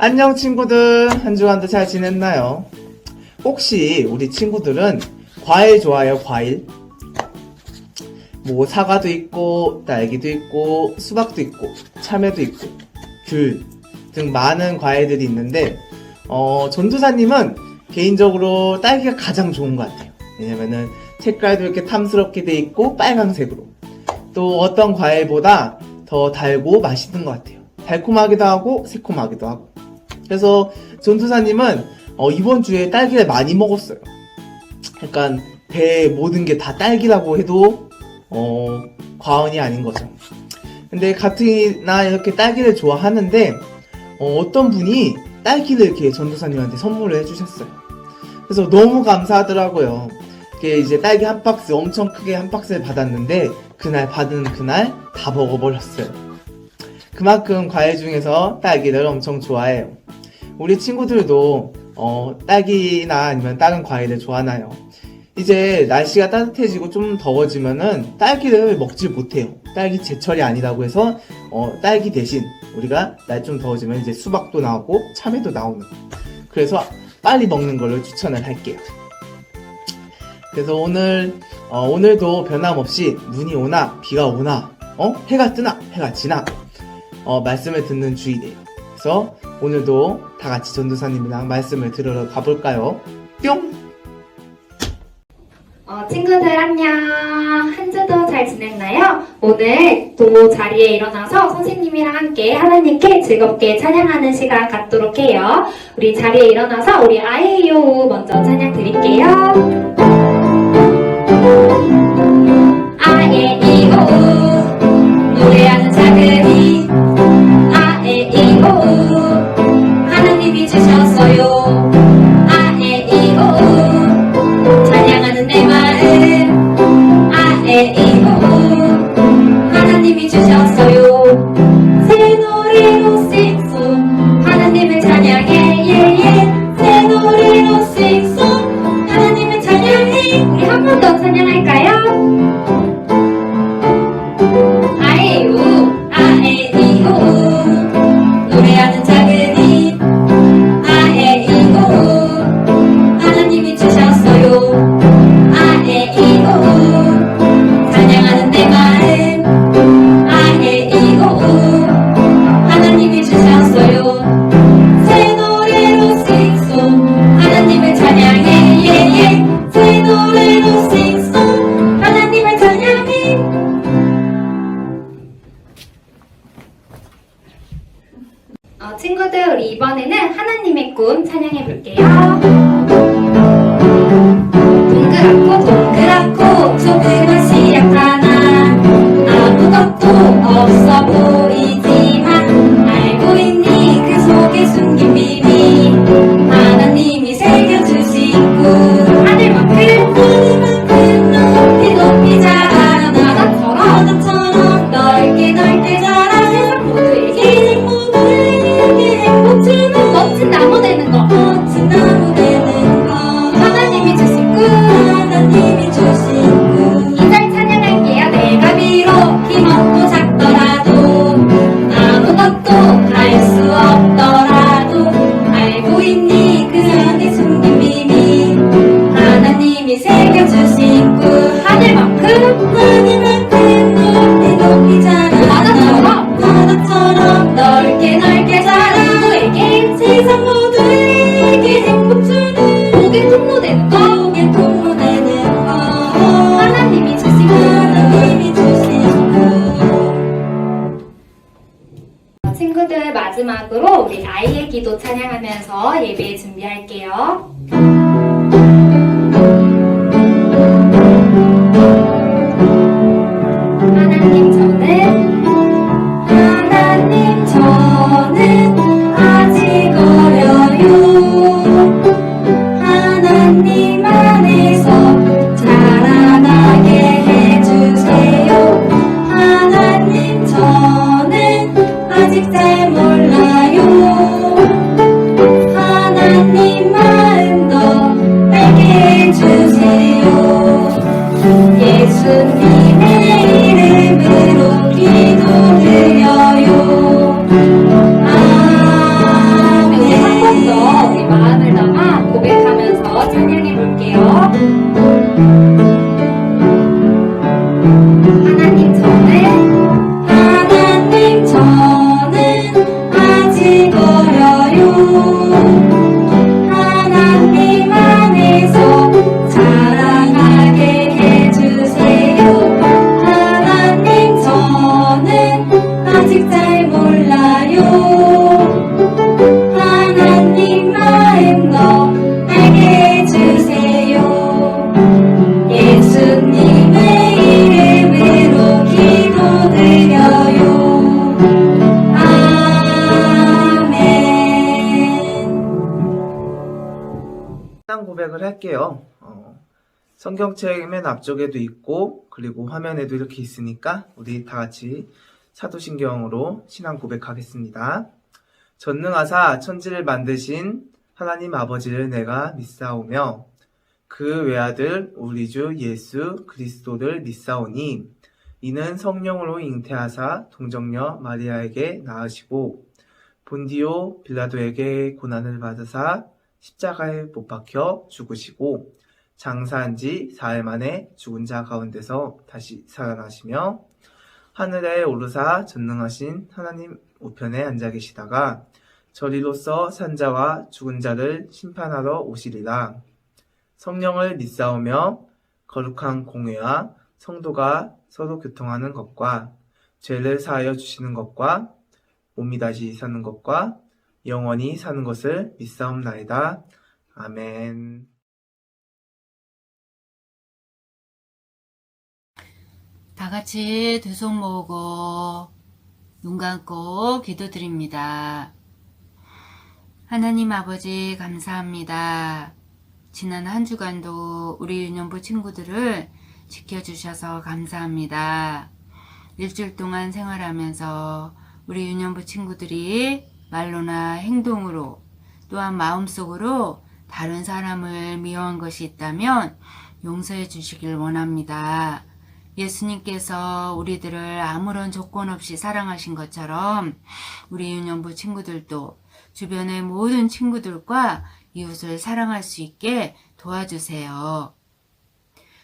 안녕 친구들, 한 주간도 잘 지냈나요? 혹시 우리 친구들은 과일 좋아해요? 과일? 뭐 사과도 있고 딸기도 있고 수박도 있고 참외도 있고 귤 등 많은 과일들이 있는데 전도사님은 개인적으로 딸기가 가장 좋은 것 같아요. 왜냐면은 색깔도 이렇게 탐스럽게 돼 있고 빨강색으로, 또 어떤 과일보다 더 달고 맛있는 것 같아요. 달콤하기도 하고 새콤하기도 하고. 그래서 전도사님은 이번 주에 딸기를 많이 먹었어요. 약간 배에 모든 게 다 딸기라고 해도 과언이 아닌 거죠. 근데 가뜩이나 이렇게 딸기를 좋아하는데 어떤 분이 딸기를 이렇게 전도사님한테 선물을 해주셨어요. 그래서 너무 감사하더라고요. 이게 이제 딸기 한 박스, 엄청 크게 한 박스를 받았는데 받은 그날 다 먹어버렸어요. 그만큼 과일 중에서 딸기를 엄청 좋아해요. 우리 친구들도 딸기나 아니면 다른 과일을 좋아하나요? 이제 날씨가 따뜻해지고 좀 더워지면은 딸기를 먹지 못해요. 딸기 제철이 아니라고 해서 딸기 대신 우리가 날 좀 더워지면 이제 수박도 나오고 참외도 나오는, 그래서 빨리 먹는 걸로 추천을 할게요. 그래서 오늘도 변함없이 눈이 오나 비가 오나 해가 뜨나 해가 지나 말씀을 듣는 주일이에요. 그래서 오늘도 다 같이 전도사님이랑 말씀을 들으러 가볼까요? 뿅! 친구들 안녕. 한 주도 잘 지냈나요? 오늘 또 자리에 일어나서 선생님이랑 함께 하나님께 즐겁게 찬양하는 시간 갖도록 해요. 우리 자리에 일어나서 우리 아예요 먼저 찬양 드릴게요. 아예이오 노래하는 작은이 아예이오 하나님이 주셨어요. 아예이오 찬양하는 내 마음 아예이오 하나님이 주셨어요. 새 노래로 싱송 하나님을 찬양해 예예 새 노래로 싱송 하나님을 찬양해. 우리 한 번 더 찬양할까요? 아예이오 아예이오 노래하는 작은이 아예이오 하나님이 주셨어요. 아예이오 찬양하는 내 마음 아예이오 하나님이 주셨어요. 새 노래로 싱송 하나님을 찬양해 예예 새 노래로 싱송 하나님을 찬양해. 친구들 우리 이번에는 하나님의 꿈 찬양해 볼게요. 동그랗고 동그랗고 좁은 것이 약하나 아무것도 없어 보이지만 알고 있니 그 속에 숨긴 비밀 하나님이 새겨주신 꿈 하늘만큼 높이 높이 자라 바다처럼 넓게 넓게 자라 세상 모두에게 행복 주는 멋진 나무 되는 거 멋진 나무 되는 거 하나님이 주신 꿈 하나님이 주신 꿈. 이절 찬양할게요. 내가 비록 힘없고 작더라도 아무것도 할 수 없더라도 알고 있니 그 안에 숨긴 비밀 하나님이 새겨주신 꿈 하늘만큼 높이 높이 자라 바다처럼 넓게 넓게 자라 누구에게 세상 모두에게 행복 주는 복의 통로 되는 거 복의 통로 되는 거 하나님이 주신 거 하나님이 주신 거. 친구들 마지막으로 우리 아이의 기도 찬양하면서 예배 준비할게요. 하나님 저는 아직 어려요. 하나님 안에서 자라나게 해주세요. 하나님 저는 아직 잘 몰라요. 하나님 마음도 알게 해주세요. 예수님의 이름으로 기도드려요. 아멘. 하나님 저는 아직 어려요. 하나님 안에서 자랑하게 해주세요. 하나님 저는 아직 잘 몰라요. 하나님 마음도 알게 해주세요. 예수님의 이름으로 기도드려요. 아멘. 신앙 고백을 할게요. 성경책 맨 앞쪽에도 있고 그리고 화면에도 이렇게 있으니까 우리 다 같이 사도신경으로 신앙 고백하겠습니다. 전능하사 천지를 만드신 하나님 아버지를 내가 믿사오며 그 외아들 우리 주 예수 그리스도를 믿사오니 이는 성령으로 잉태하사 동정녀 마리아에게 낳으시고 본디오 빌라도에게 고난을 받으사 십자가에 못 박혀 죽으시고 장사한 지 4일 만에 죽은 자 가운데서 다시 살아나시며 하늘에 오르사 전능하신 하나님 우편에 앉아 계시다가 저리로서 산 자와 죽은 자를 심판하러 오시리라. 성령을 믿사오며 거룩한 공회와 성도가 서로 교통하는 것과 죄를 사하여 주시는 것과 몸이 다시 사는 것과 영원히 사는 것을 믿사옵나이다. 아멘. 다 같이 두 손 모으고 눈 감고 기도드립니다. 하나님 아버지 감사합니다. 지난 한 주간도 우리 유년부 친구들을 지켜주셔서 감사합니다. 일주일 동안 생활하면서 우리 유년부 친구들이 말로나 행동으로 또한 마음속으로 다른 사람을 미워한 것이 있다면 용서해 주시길 원합니다. 예수님께서 우리들을 아무런 조건 없이 사랑하신 것처럼 우리 유년부 친구들도 주변의 모든 친구들과 이웃을 사랑할 수 있게 도와주세요.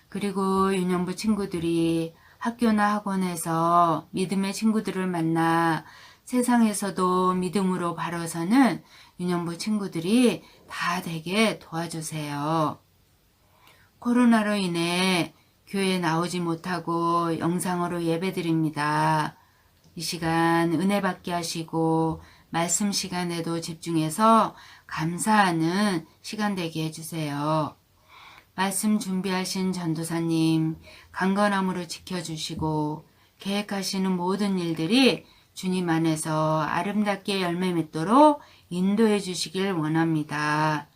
그리고 유년부 친구들이 학교나 학원에서 믿음의 친구들을 만나 세상에서도 믿음으로 바로 서는 유년부 친구들이 다 되게 도와주세요. 코로나로 인해 교회에 나오지 못하고 영상으로 예배드립니다. 이 시간 은혜 받게 하시고 말씀 시간에도 집중해서 감사하는 시간 되게 해주세요. 말씀 준비하신 전도사님 강건함으로 지켜주시고 계획하시는 모든 일들이 주님 안에서 아름답게 열매 맺도록 인도해 주시길 원합니다.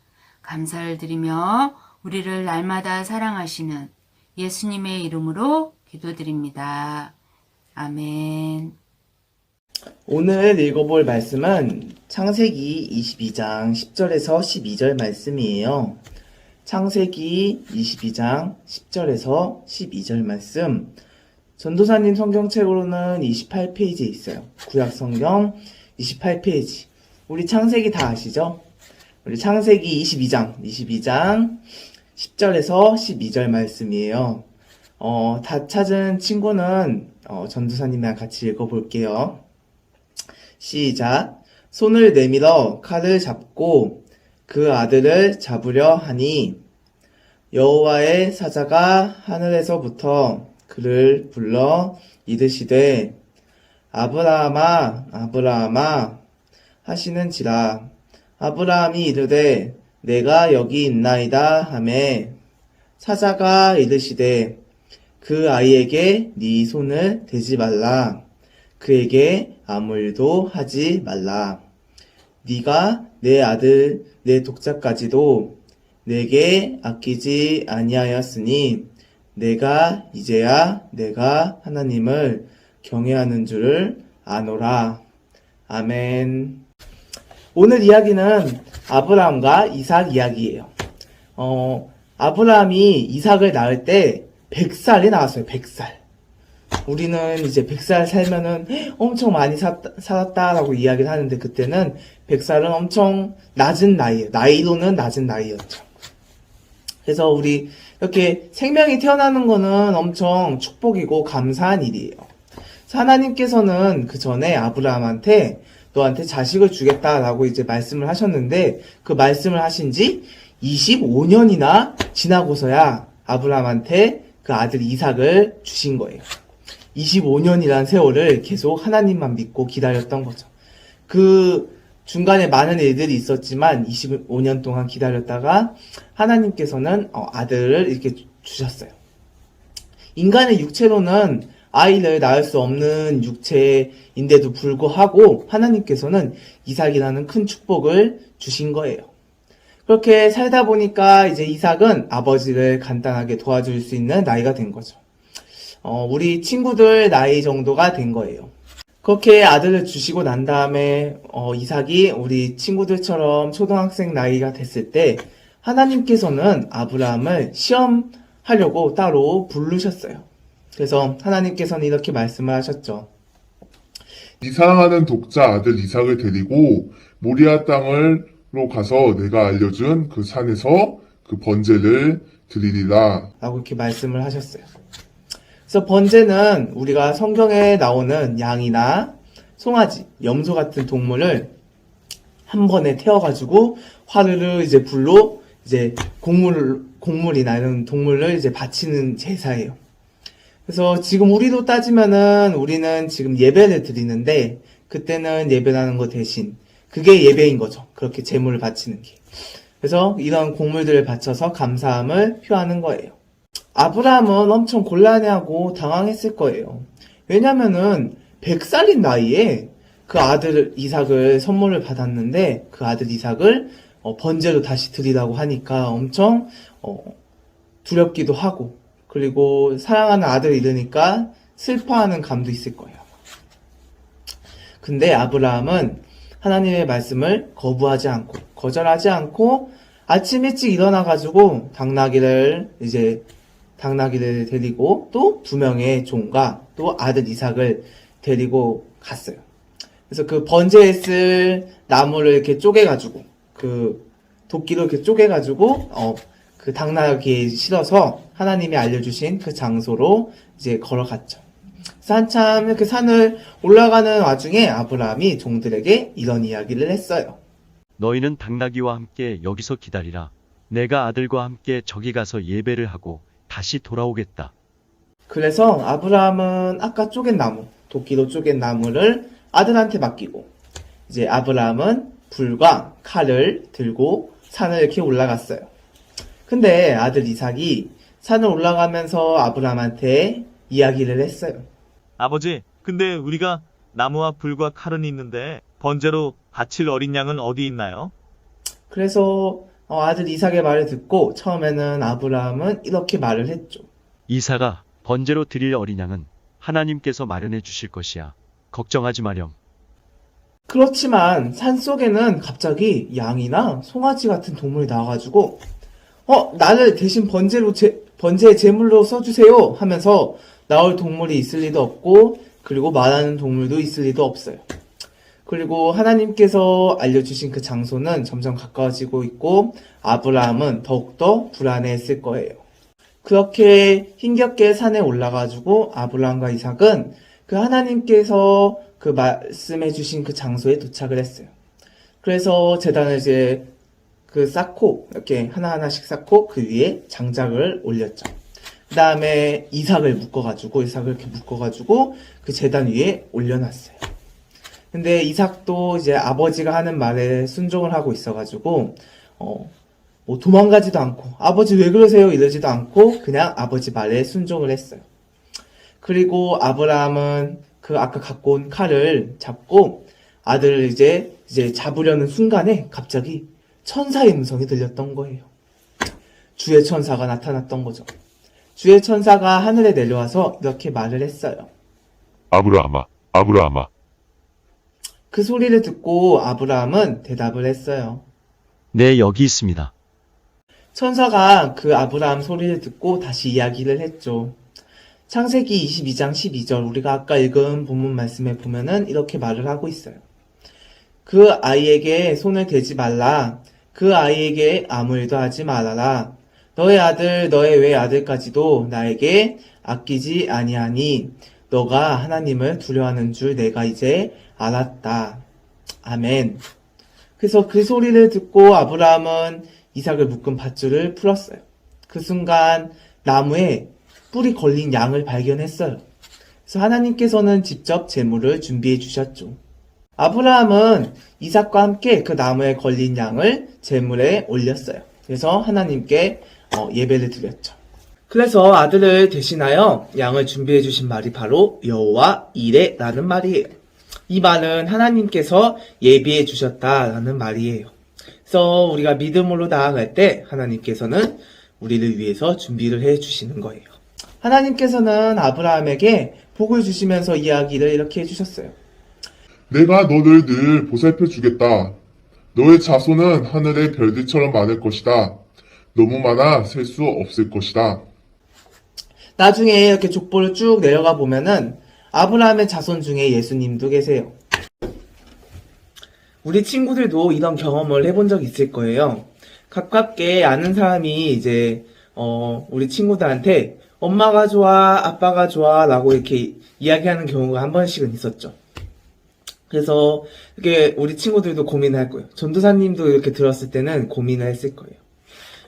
감사를 드리며 우리를 날마다 사랑하시는 예수님의 이름으로 기도드립니다. 아멘. 오늘 읽어볼 말씀은 창세기 22장 10절에서 12절 말씀이에요. 창세기 22장 10절에서 12절 말씀. 전도사님 성경책으로는 28페이지에 있어요. 구약성경 28페이지. 우리 창세기 다 아시죠? 우리 창세기 22장 10절에서 12절 말씀이에요. 다 찾은 친구는 전도사님이랑 같이 읽어볼게요. 시작. 손을 내밀어 칼을 잡고 그 아들을 잡으려 하니 여호와의 사자가 하늘에서부터 그를 불러 이르시되 아브라함아 아브라함아 하시는지라. 아브라함이 이르되 내가 여기 있나이다 하매 사자가 이르시되 그 아이에게 네 손을 대지 말라. 그에게 아무 일도 하지 말라. 네가 내 아들 내 독자까지도 내게 아끼지 아니하였으니 내가 이제야 내가 하나님을 경외하는 줄을 아노라. 아멘. 오늘 이야기는 아브라함과 이삭 이야기예요. 아브라함이 이삭을 낳을 때 100살이 나왔어요. 100살. 우리는 이제 100살 살면은 엄청 많이 살았다라고 이야기를 하는데 그때는 100살은 엄청 낮은 나이예요. 나이로는 낮은 나이였죠. 그래서 우리 이렇게 생명이 태어나는 거는 엄청 축복이고 감사한 일이에요. 그래서 하나님께서는 그 전에 아브라함한테 너한테 자식을 주겠다라고 이제 말씀을 하셨는데 그 말씀을 하신 지 25년이나 지나고서야 아브라함한테 그 아들 이삭을 주신 거예요. 25년이란 세월을 계속 하나님만 믿고 기다렸던 거죠. 그 중간에 많은 일들이 있었지만 25년 동안 기다렸다가 하나님께서는 아들을 이렇게 주셨어요. 인간의 육체로는 아이를 낳을 수 없는 육체인데도 불구하고 하나님께서는 이삭이라는 큰 축복을 주신 거예요. 그렇게 살다 보니까 이제 이삭은 아버지를 간단하게 도와줄 수 있는 나이가 된 거죠. 우리 친구들 나이 정도가 된 거예요. 그렇게 아들을 주시고 난 다음에 이삭이 우리 친구들처럼 초등학생 나이가 됐을 때 하나님께서는 아브라함을 시험하려고 따로 부르셨어요. 그래서 하나님께서는 이렇게 말씀을 하셨죠. 네 사랑하는 독자 아들 이삭을 데리고 모리아 땅으로 가서 내가 알려준 그 산에서 그 번제를 드리리라. 라고 이렇게 말씀을 하셨어요. 그래서 번제는 우리가 성경에 나오는 양이나 송아지, 염소 같은 동물을 한 번에 태워가지고 화르르 이제 불로 이제 곡물이나 이런 동물을 이제 바치는 제사예요. 그래서 지금 우리로 따지면은 우리는 지금 예배를 드리는데 그때는 예배라는 거 대신 그게 예배인 거죠. 그렇게 제물을 바치는 게. 그래서 이런 곡물들을 바쳐서 감사함을 표하는 거예요. 아브라함은 엄청 곤란해하고 당황했을 거예요. 왜냐면은 100살인 나이에 그 아들 이삭을 선물을 받았는데 그 아들 이삭을 번제로 다시 드리라고 하니까 엄청 두렵기도 하고 그리고 사랑하는 아들을 잃으니까 슬퍼하는 감도 있을 거예요. 근데 아브라함은 하나님의 말씀을 거절하지 않고 아침 일찍 일어나가지고 당나귀를 데리고 또 2명의 종과 또 아들 이삭을 데리고 갔어요. 그래서 그 번제에 쓸 나무를 이렇게 쪼개가지고 그 도끼로 이렇게 쪼개가지고 그 당나귀에 실어서 하나님이 알려주신 그 장소로 이제 걸어갔죠. 그래서 한참 이렇게 산을 올라가는 와중에 아브라함이 종들에게 이런 이야기를 했어요. 너희는 당나귀와 함께 여기서 기다리라. 내가 아들과 함께 저기 가서 예배를 하고 다시 돌아오겠다. 그래서 아브라함은 아까 쪼갠 나무, 도끼로 쪼갠 나무를 아들한테 맡기고 이제 아브라함은 불과 칼을 들고 산을 이렇게 올라갔어요. 근데 아들 이삭이 산을 올라가면서 아브라함한테 이야기를 했어요. 아버지, 근데 우리가 나무와 불과 칼은 있는데 번제로 바칠 어린 양은 어디 있나요? 그래서 아들 이삭의 말을 듣고 처음에는 아브라함은 이렇게 말을 했죠. 이삭아, 번제로 드릴 어린 양은 하나님께서 마련해 주실 것이야. 걱정하지 마렴. 그렇지만 산속에는 갑자기 양이나 송아지 같은 동물이 나와가지고 나를 대신 번제의 제물로 써주세요 하면서 나올 동물이 있을 리도 없고 그리고 말하는 동물도 있을 리도 없어요. 그리고 하나님께서 알려주신 그 장소는 점점 가까워지고 있고 아브라함은 더욱더 불안해했을 거예요. 그렇게 힘겹게 산에 올라가지고 아브라함과 이삭은 그 하나님께서 그 말씀해주신 그 장소에 도착을 했어요. 그래서 제단을 이제 이렇게 하나하나씩 쌓고 그 위에 장작을 올렸죠. 그 다음에 이삭을 이렇게 묶어가지고 그 제단 위에 올려놨어요. 근데 이삭도 이제 아버지가 하는 말에 순종을 하고 있어가지고, 뭐 도망가지도 않고, 아버지 왜 그러세요? 이러지도 않고, 그냥 아버지 말에 순종을 했어요. 그리고 아브라함은 그 아까 갖고 온 칼을 잡고 아들을 이제 잡으려는 순간에 갑자기 천사의 음성이 들렸던 거예요. 주의 천사가 나타났던 거죠. 주의 천사가 하늘에 내려와서 이렇게 말을 했어요. 아브라함아, 아브라함아. 그 소리를 듣고 아브라함은 대답을 했어요. 네, 여기 있습니다. 천사가 그 아브라함 소리를 듣고 다시 이야기를 했죠. 창세기 22장 12절 우리가 아까 읽은 본문 말씀에 보면은 이렇게 말을 하고 있어요. 그 아이에게 손을 대지 말라. 그 아이에게 아무 일도 하지 말아라. 너의 아들 너의 외아들까지도 나에게 아끼지 아니하니 너가 하나님을 두려워하는 줄 내가 이제 알았다. 아멘. 그래서 그 소리를 듣고 아브라함은 이삭을 묶은 밧줄을 풀었어요. 그 순간 나무에 뿔이 걸린 양을 발견했어요. 그래서 하나님께서는 직접 제물을 준비해 주셨죠. 아브라함은 이삭과 함께 그 나무에 걸린 양을 제물에 올렸어요. 그래서 하나님께 예배를 드렸죠. 그래서 아들을 대신하여 양을 준비해 주신 말이 바로 여호와 이레라는 말이에요. 이 말은 하나님께서 예비해 주셨다라는 말이에요. 그래서 우리가 믿음으로 나아갈 때 하나님께서는 우리를 위해서 준비를 해 주시는 거예요. 하나님께서는 아브라함에게 복을 주시면서 이야기를 이렇게 해주셨어요. 내가 너를 늘 보살펴 주겠다. 너의 자손은 하늘의 별들처럼 많을 것이다. 너무 많아 셀 수 없을 것이다. 나중에 이렇게 족보를 쭉 내려가 보면은 아브라함의 자손 중에 예수님도 계세요. 우리 친구들도 이런 경험을 해본 적 있을 거예요. 가깝게 아는 사람이 이제 우리 친구들한테 엄마가 좋아, 아빠가 좋아 라고 이렇게 이야기하는 경우가 한 번씩은 있었죠. 그래서 이렇게 우리 친구들도 고민을 할 거예요. 전도사님도 이렇게 들었을 때는 고민을 했을 거예요.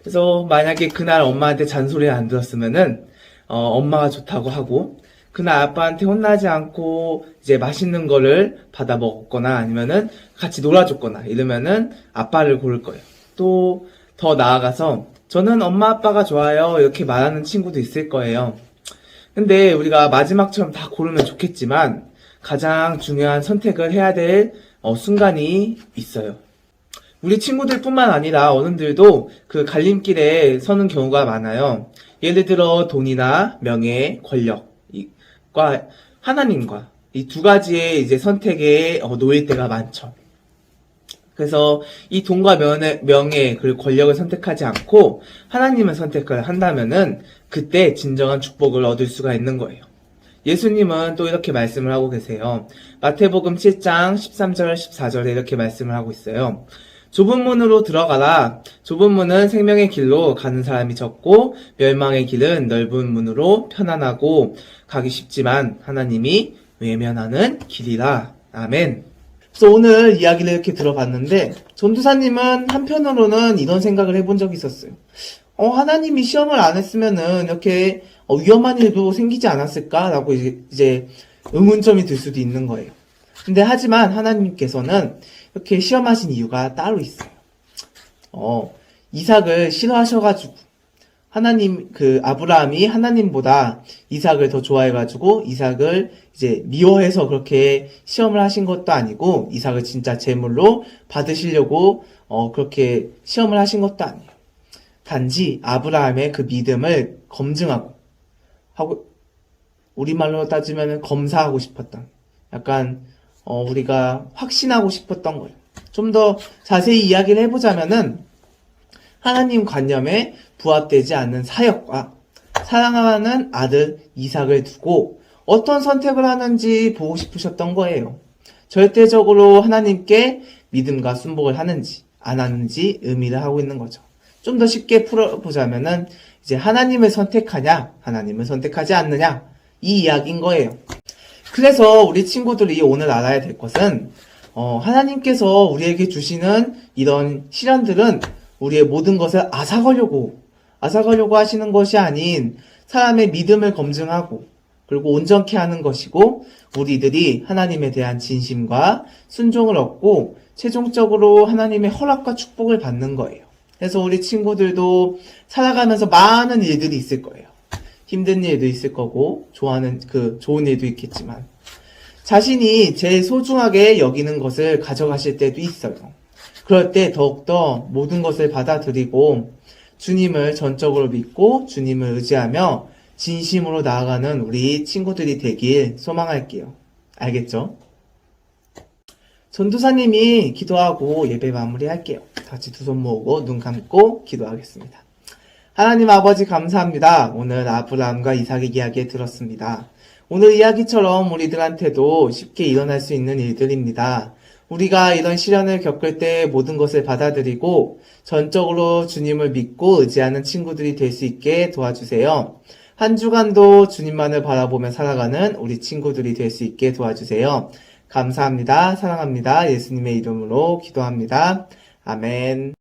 그래서 만약에 그날 엄마한테 잔소리를 안 들었으면은 엄마가 좋다고 하고, 그날 아빠한테 혼나지 않고 이제 맛있는 거를 받아 먹었거나 아니면은 같이 놀아줬거나 이러면은 아빠를 고를 거예요. 또 더 나아가서 저는 엄마 아빠가 좋아요 이렇게 말하는 친구도 있을 거예요. 근데 우리가 마지막처럼 다 고르면 좋겠지만 가장 중요한 선택을 해야 될 순간이 있어요. 우리 친구들뿐만 아니라 어른들도 그 갈림길에 서는 경우가 많아요. 예를 들어 돈이나 명예, 권력과 하나님과 이 두 가지의 이제 선택에 놓일 때가 많죠. 그래서 이 돈과 명예 그리고 권력을 선택하지 않고 하나님을 선택을 한다면은 그때 진정한 축복을 얻을 수가 있는 거예요. 예수님은 또 이렇게 말씀을 하고 계세요. 마태복음 7장 13절 14절에 이렇게 말씀을 하고 있어요. 좁은 문으로 들어가라. 좁은 문은 생명의 길로 가는 사람이 적고 멸망의 길은 넓은 문으로 편안하고 가기 쉽지만 하나님이 외면하는 길이라. 아멘. 그래서 오늘 이야기를 이렇게 들어봤는데 전도사님은 한편으로는 이런 생각을 해본 적이 있었어요. 하나님이 시험을 안 했으면은 이렇게 위험한 일도 생기지 않았을까라고 이제 의문점이 들 수도 있는 거예요. 근데 하지만 하나님께서는 이렇게 시험하신 이유가 따로 있어요. 이삭을 싫어하셔가지고 아브라함이 하나님보다 이삭을 더 좋아해가지고 이삭을 이제 미워해서 그렇게 시험을 하신 것도 아니고 이삭을 진짜 제물로 받으시려고 그렇게 시험을 하신 것도 아니에요. 단지 아브라함의 그 믿음을 검증하고 우리말로 따지면 검사하고 싶었던 약간 우리가 확신하고 싶었던 거예요. 좀 더 자세히 이야기를 해보자면은 하나님 관념에 부합되지 않는 사역과 사랑하는 아들 이삭을 두고 어떤 선택을 하는지 보고 싶으셨던 거예요. 절대적으로 하나님께 믿음과 순복을 하는지 안 하는지 의미를 하고 있는 거죠. 좀 더 쉽게 풀어보자면은 이제 하나님을 선택하냐 하나님을 선택하지 않느냐 이 이야기인 거예요. 그래서 우리 친구들이 오늘 알아야 될 것은 하나님께서 우리에게 주시는 이런 시련들은 우리의 모든 것을 앗아가려고 하시는 것이 아닌 사람의 믿음을 검증하고 그리고 온전케 하는 것이고 우리들이 하나님에 대한 진심과 순종을 얻고 최종적으로 하나님의 허락과 축복을 받는 거예요. 그래서 우리 친구들도 살아가면서 많은 일들이 있을 거예요. 힘든 일도 있을 거고 좋은 일도 있겠지만 자신이 제일 소중하게 여기는 것을 가져가실 때도 있어요. 그럴 때 더욱더 모든 것을 받아들이고 주님을 전적으로 믿고 주님을 의지하며 진심으로 나아가는 우리 친구들이 되길 소망할게요. 알겠죠? 전도사님이 기도하고 예배 마무리할게요. 같이 두 손 모으고 눈 감고 기도하겠습니다. 하나님 아버지 감사합니다. 오늘 아브라함과 이삭의 이야기 들었습니다. 오늘 이야기처럼 우리들한테도 쉽게 일어날 수 있는 일들입니다. 우리가 이런 시련을 겪을 때 모든 것을 받아들이고 전적으로 주님을 믿고 의지하는 친구들이 될 수 있게 도와주세요. 한 주간도 주님만을 바라보며 살아가는 우리 친구들이 될 수 있게 도와주세요. 감사합니다. 사랑합니다. 예수님의 이름으로 기도합니다. 아멘.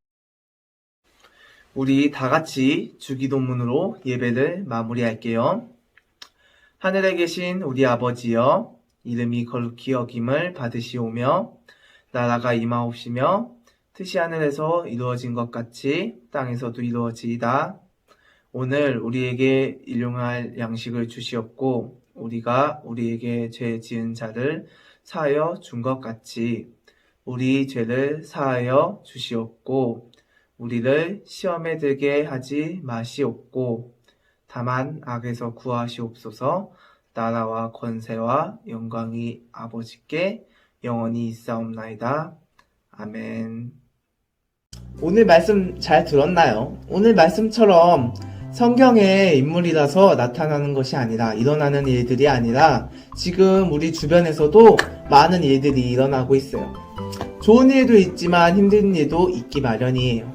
우리 다 같이 주기도문으로 예배를 마무리할게요. 하늘에 계신 우리 아버지여, 이름이 거룩히 여김을 받으시오며 나라가 임하옵시며 뜻이 하늘에서 이루어진 것 같이 땅에서도 이루어지이다. 오늘 우리에게 일용할 양식을 주시옵고 우리가 우리에게 죄 지은 자를 사하여 준 것 같이 우리 죄를 사하여 주시옵고 우리를 시험에 들게 하지 마시옵고 다만 악에서 구하시옵소서. 나라와 권세와 영광이 아버지께 영원히 있사옵나이다. 아멘. 오늘 말씀 잘 들었나요? 오늘 말씀처럼 성경의 인물이라서 나타나는 것이 아니라, 일어나는 일들이 아니라 지금 우리 주변에서도 많은 일들이 일어나고 있어요. 좋은 일도 있지만 힘든 일도 있기 마련이에요.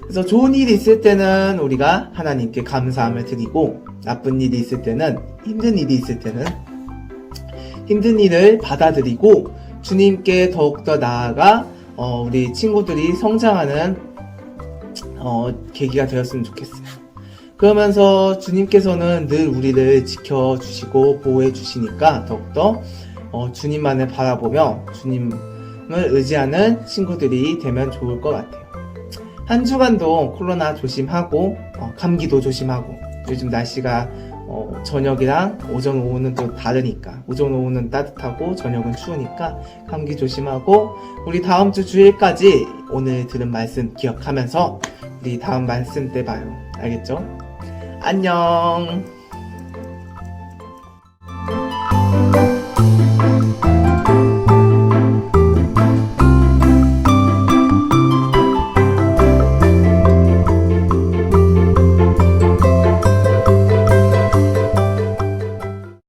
그래서 좋은 일이 있을 때는 우리가 하나님께 감사함을 드리고, 나쁜 일이 있을 때는, 힘든 일이 있을 때는 힘든 일을 받아들이고 주님께 더욱더 나아가 우리 친구들이 성장하는 계기가 되었으면 좋겠어요. 그러면서 주님께서는 늘 우리를 지켜주시고 보호해주시니까 더욱더 주님만을 바라보며 주님을 의지하는 친구들이 되면 좋을 것 같아요. 한 주간도 코로나 조심하고 감기도 조심하고, 요즘 날씨가 저녁이랑 오전 오후는 또 다르니까, 오전 오후는 따뜻하고 저녁은 추우니까 감기 조심하고, 우리 다음 주 주일까지 오늘 들은 말씀 기억하면서 우리 다음 말씀 때 봐요. 알겠죠? 안녕.